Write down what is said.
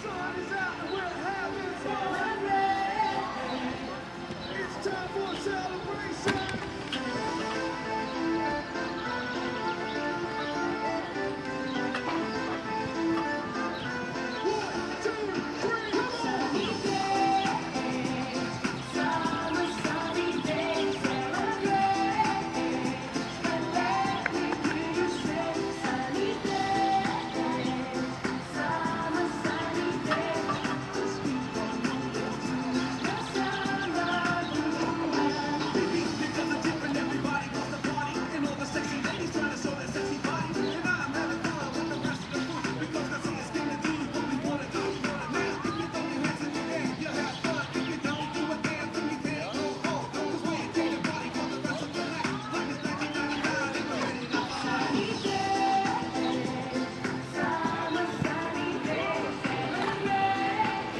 sun is out and we're having fun. It's time for a celebration. One, two, three, come on. Sunny day, summer sunny day, celebrate. And let me hear you say, sunny day, summer sunny day. Just keep on moving to the summer groove. Because it's different, everybody wants to party, and all the sexy ladies trying to show their sexy body. And I'm having fun with the rest of the crew because that's what it's gonna do. What we wanna do now. If you throw your hands in the air, you have fun. If you don't do a damn thing, you can't go home. 'Cause we ain't taking your body for the rest of the night. Like it's 1999 and we're ready to fight. Sunny day, summer sunny day, celebrate.